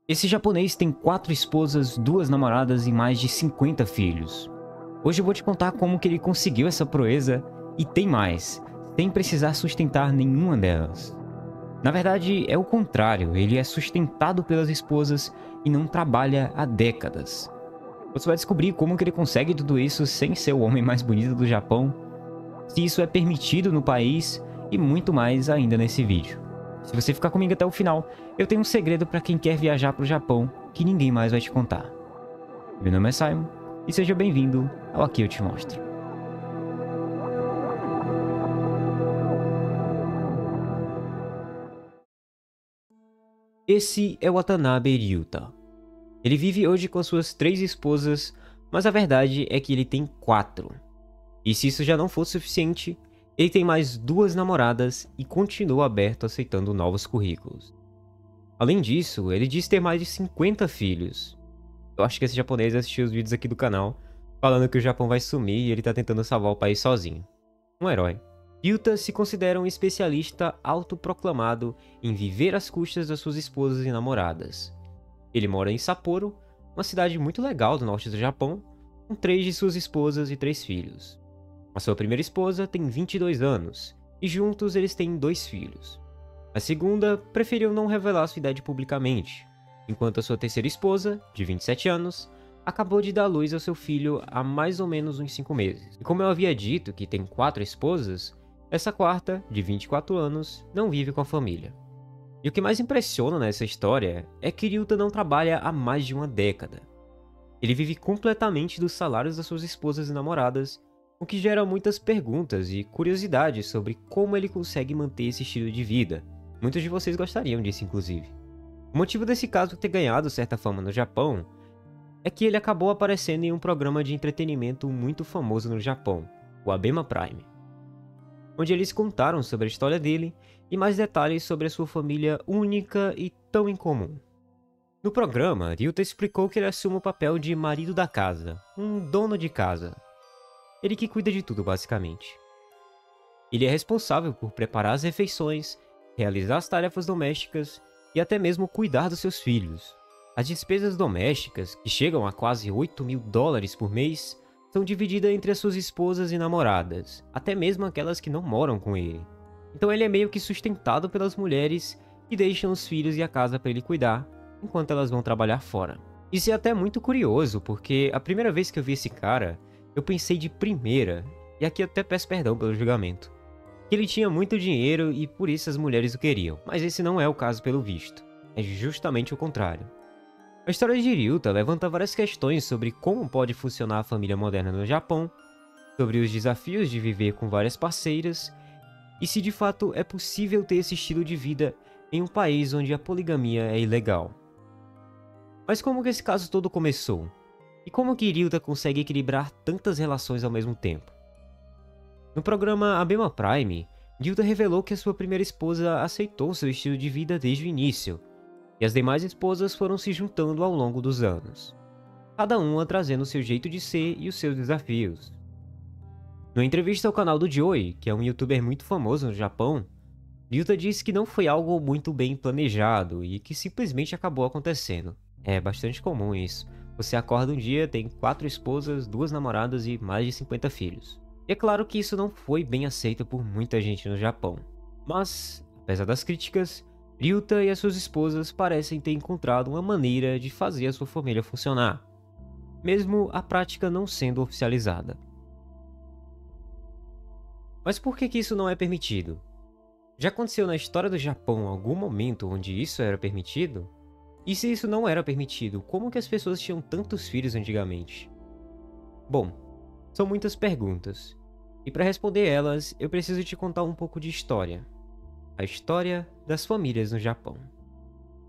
Esse japonês tem 4 esposas, 2 namoradas e mais de 50 filhos. Hoje eu vou te contar como que ele conseguiu essa proeza e tem mais, sem precisar sustentar nenhuma delas. Na verdade, é o contrário, ele é sustentado pelas esposas e não trabalha há décadas. Você vai descobrir como que ele consegue tudo isso sem ser o homem mais bonito do Japão, se isso é permitido no país e muito mais ainda nesse vídeo. Se você ficar comigo até o final, eu tenho um segredo para quem quer viajar para o Japão que ninguém mais vai te contar. Meu nome é Simon e seja bem-vindo ao Aqui Eu Te Mostro. Esse é o Watanabe Ryuta. Ele vive hoje com as suas 3 esposas, mas a verdade é que ele tem 4. E se isso já não fosse suficiente, ele tem mais 2 namoradas e continua aberto aceitando novos currículos. Além disso, ele diz ter mais de 50 filhos. Eu acho que esse japonês assistiu os vídeos aqui do canal, falando que o Japão vai sumir e ele tá tentando salvar o país sozinho. Um herói. Ryuta se considera um especialista autoproclamado em viver às custas das suas esposas e namoradas. Ele mora em Sapporo, uma cidade muito legal do norte do Japão, com 3 de suas esposas e 3 filhos. A sua primeira esposa tem 22 anos, e juntos eles têm 2 filhos. A segunda preferiu não revelar sua idade publicamente, enquanto a sua terceira esposa, de 27 anos, acabou de dar à luz ao seu filho há mais ou menos uns 5 meses. E como eu havia dito que tem 4 esposas, essa quarta, de 24 anos, não vive com a família. E o que mais impressiona nessa história é que Ryuta não trabalha há mais de uma década. Ele vive completamente dos salários das suas esposas e namoradas, o que gera muitas perguntas e curiosidades sobre como ele consegue manter esse estilo de vida. Muitos de vocês gostariam disso, inclusive. O motivo desse caso ter ganhado certa fama no Japão é que ele acabou aparecendo em um programa de entretenimento muito famoso no Japão, o Abema Prime, onde eles contaram sobre a história dele e mais detalhes sobre a sua família única e tão incomum. No programa, Ryuta explicou que ele assume o papel de marido da casa, um dono de casa. Ele que cuida de tudo, basicamente. Ele é responsável por preparar as refeições, realizar as tarefas domésticas e até mesmo cuidar dos seus filhos. As despesas domésticas, que chegam a quase $8.000 por mês, são divididas entre as suas esposas e namoradas, até mesmo aquelas que não moram com ele. Então ele é meio que sustentado pelas mulheres que deixam os filhos e a casa para ele cuidar, enquanto elas vão trabalhar fora. Isso é até muito curioso, porque a primeira vez que eu vi esse cara, eu pensei de primeira, e aqui eu até peço perdão pelo julgamento, que ele tinha muito dinheiro e por isso as mulheres o queriam, mas esse não é o caso pelo visto, é justamente o contrário. A história de Ryuta levanta várias questões sobre como pode funcionar a família moderna no Japão, sobre os desafios de viver com várias parceiras, e se de fato é possível ter esse estilo de vida em um país onde a poligamia é ilegal. Mas como que esse caso todo começou? E como que Ryuta consegue equilibrar tantas relações ao mesmo tempo? No programa Abema Prime, Ryuta revelou que a sua primeira esposa aceitou seu estilo de vida desde o início, e as demais esposas foram se juntando ao longo dos anos, cada uma trazendo seu jeito de ser e os seus desafios. Numa entrevista ao canal do Joey, que é um youtuber muito famoso no Japão, Ryuta disse que não foi algo muito bem planejado e que simplesmente acabou acontecendo. É bastante comum isso. Você acorda um dia, tem 4 esposas, 2 namoradas e mais de 50 filhos. E é claro que isso não foi bem aceito por muita gente no Japão. Mas, apesar das críticas, Ryuta e as suas esposas parecem ter encontrado uma maneira de fazer a sua família funcionar, mesmo a prática não sendo oficializada. Mas por que isso não é permitido? Já aconteceu na história do Japão algum momento onde isso era permitido? E se isso não era permitido, como que as pessoas tinham tantos filhos antigamente? Bom, são muitas perguntas, e para responder elas, eu preciso te contar um pouco de história. A história das famílias no Japão.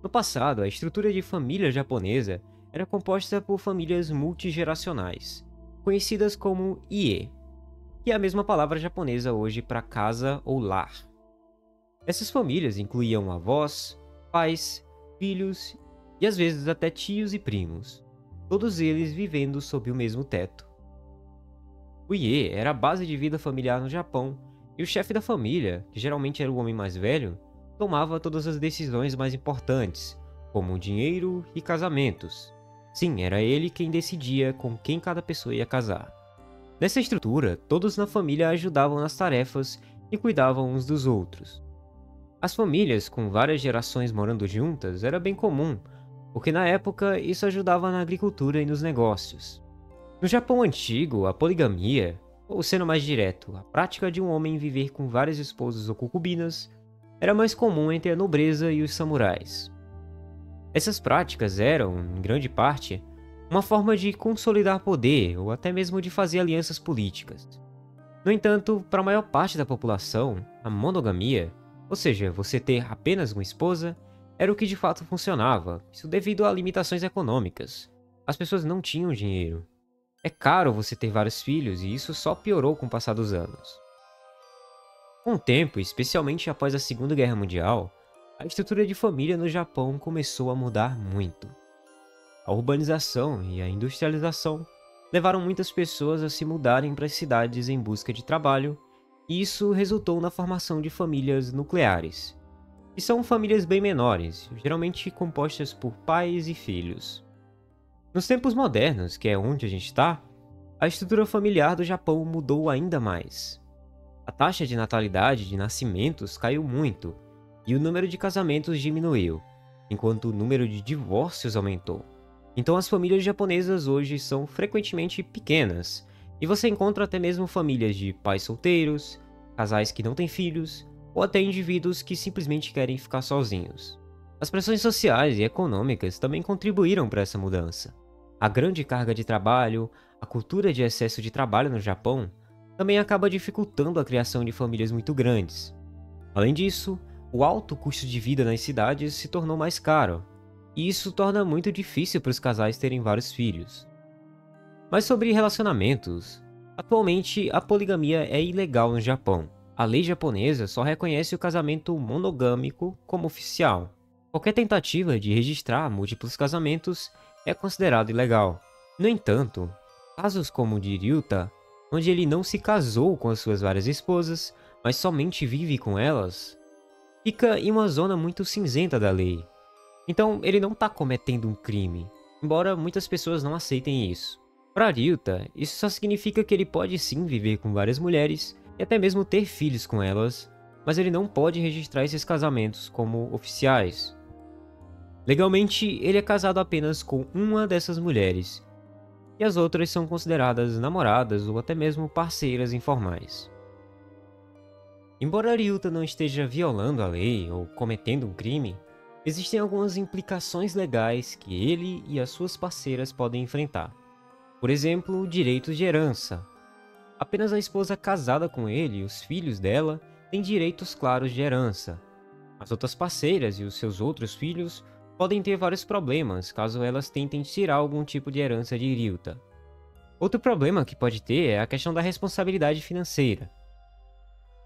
No passado, a estrutura de família japonesa era composta por famílias multigeracionais, conhecidas como ie, que é a mesma palavra japonesa hoje para casa ou lar. Essas famílias incluíam avós, pais, filhos e às vezes até tios e primos, todos eles vivendo sob o mesmo teto. O ie era a base de vida familiar no Japão, e o chefe da família, que geralmente era o homem mais velho, tomava todas as decisões mais importantes, como dinheiro e casamentos. Sim, era ele quem decidia com quem cada pessoa ia casar. Nessa estrutura, todos na família ajudavam nas tarefas e cuidavam uns dos outros. As famílias com várias gerações morando juntas era bem comum, porque na época isso ajudava na agricultura e nos negócios. No Japão antigo, a poligamia, ou sendo mais direto, a prática de um homem viver com várias esposas ou concubinas, era mais comum entre a nobreza e os samurais. Essas práticas eram, em grande parte, uma forma de consolidar poder ou até mesmo de fazer alianças políticas. No entanto, para a maior parte da população, a monogamia, ou seja, você ter apenas uma esposa, era o que de fato funcionava, isso devido a limitações econômicas. As pessoas não tinham dinheiro. É caro você ter vários filhos e isso só piorou com o passar dos anos. Com o tempo, especialmente após a Segunda Guerra Mundial, a estrutura de família no Japão começou a mudar muito. A urbanização e a industrialização levaram muitas pessoas a se mudarem para as cidades em busca de trabalho, e isso resultou na formação de famílias nucleares, que são famílias bem menores, geralmente compostas por pais e filhos. Nos tempos modernos, que é onde a gente está, a estrutura familiar do Japão mudou ainda mais. A taxa de natalidade de nascimentos caiu muito, e o número de casamentos diminuiu, enquanto o número de divórcios aumentou. Então as famílias japonesas hoje são frequentemente pequenas, e você encontra até mesmo famílias de pais solteiros, casais que não têm filhos, ou até indivíduos que simplesmente querem ficar sozinhos. As pressões sociais e econômicas também contribuíram para essa mudança. A grande carga de trabalho, a cultura de excesso de trabalho no Japão, também acaba dificultando a criação de famílias muito grandes. Além disso, o alto custo de vida nas cidades se tornou mais caro, e isso torna muito difícil para os casais terem vários filhos. Mas sobre relacionamentos, atualmente a poligamia é ilegal no Japão. A lei japonesa só reconhece o casamento monogâmico como oficial. Qualquer tentativa de registrar múltiplos casamentos é considerado ilegal. No entanto, casos como o de Ryuta, onde ele não se casou com as suas várias esposas, mas somente vive com elas, fica em uma zona muito cinzenta da lei. Então ele não está cometendo um crime, embora muitas pessoas não aceitem isso. Para Ryuta, isso só significa que ele pode sim viver com várias mulheres e até mesmo ter filhos com elas, mas ele não pode registrar esses casamentos como oficiais. Legalmente, ele é casado apenas com uma dessas mulheres, e as outras são consideradas namoradas ou até mesmo parceiras informais. Embora Ryuta não esteja violando a lei ou cometendo um crime, existem algumas implicações legais que ele e as suas parceiras podem enfrentar. Por exemplo, direitos de herança. Apenas a esposa casada com ele e os filhos dela têm direitos claros de herança. As outras parceiras e os seus outros filhos podem ter vários problemas caso elas tentem tirar algum tipo de herança de Ryuta. Outro problema que pode ter é a questão da responsabilidade financeira.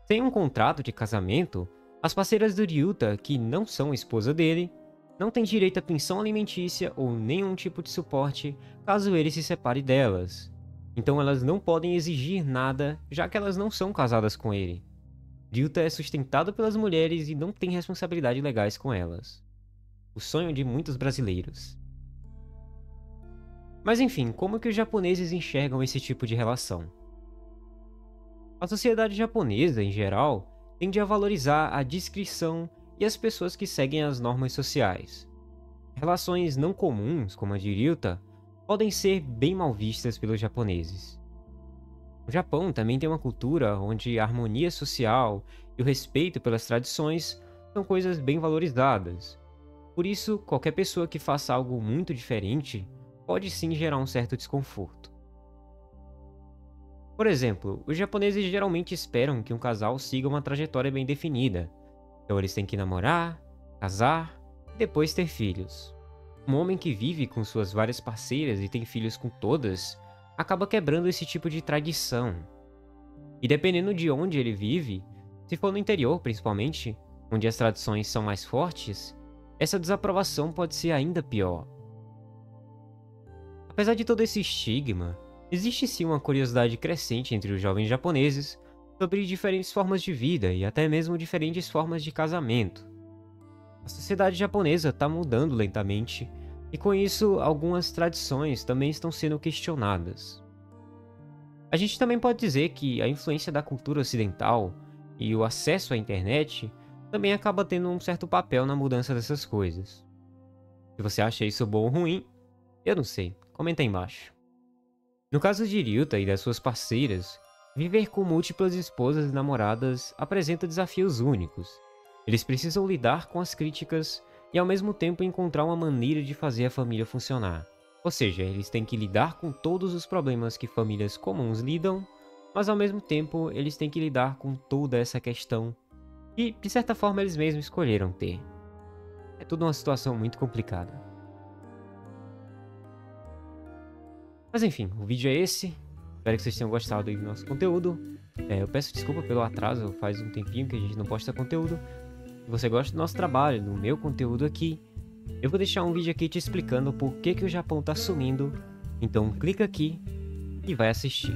Sem um contrato de casamento, as parceiras do Ryuta, que não são esposa dele, não têm direito à pensão alimentícia ou nenhum tipo de suporte caso ele se separe delas. Então elas não podem exigir nada, já que elas não são casadas com ele. Ryuta é sustentado pelas mulheres e não tem responsabilidades legais com elas. O sonho de muitos brasileiros. Mas enfim, como que os japoneses enxergam esse tipo de relação? A sociedade japonesa, em geral, tende a valorizar a discrição e as pessoas que seguem as normas sociais. Relações não comuns, como a de Ryuta, podem ser bem mal vistas pelos japoneses. O Japão também tem uma cultura onde a harmonia social e o respeito pelas tradições são coisas bem valorizadas. Por isso, qualquer pessoa que faça algo muito diferente pode sim gerar um certo desconforto. Por exemplo, os japoneses geralmente esperam que um casal siga uma trajetória bem definida. Então eles têm que namorar, casar e depois ter filhos. Um homem que vive com suas várias parceiras e tem filhos com todas, acaba quebrando esse tipo de tradição. E dependendo de onde ele vive, se for no interior principalmente, onde as tradições são mais fortes, essa desaprovação pode ser ainda pior. Apesar de todo esse estigma, existe sim uma curiosidade crescente entre os jovens japoneses sobre diferentes formas de vida e até mesmo diferentes formas de casamento. A sociedade japonesa está mudando lentamente, e com isso, algumas tradições também estão sendo questionadas. A gente também pode dizer que a influência da cultura ocidental e o acesso à internet também acaba tendo um certo papel na mudança dessas coisas. Se você acha isso bom ou ruim, eu não sei, comenta aí embaixo. No caso de Ryuta e das suas parceiras, viver com múltiplas esposas e namoradas apresenta desafios únicos. Eles precisam lidar com as críticas e ao mesmo tempo encontrar uma maneira de fazer a família funcionar. Ou seja, eles têm que lidar com todos os problemas que famílias comuns lidam, mas ao mesmo tempo eles têm que lidar com toda essa questão que, de certa forma, eles mesmos escolheram ter. É tudo uma situação muito complicada. Mas enfim, o vídeo é esse. Espero que vocês tenham gostado aí do nosso conteúdo. Eu peço desculpa pelo atraso, faz um tempinho que a gente não posta conteúdo. Se você gosta do nosso trabalho, do meu conteúdo aqui, eu vou deixar um vídeo aqui te explicando por que o Japão está sumindo. Então clica aqui e vai assistir.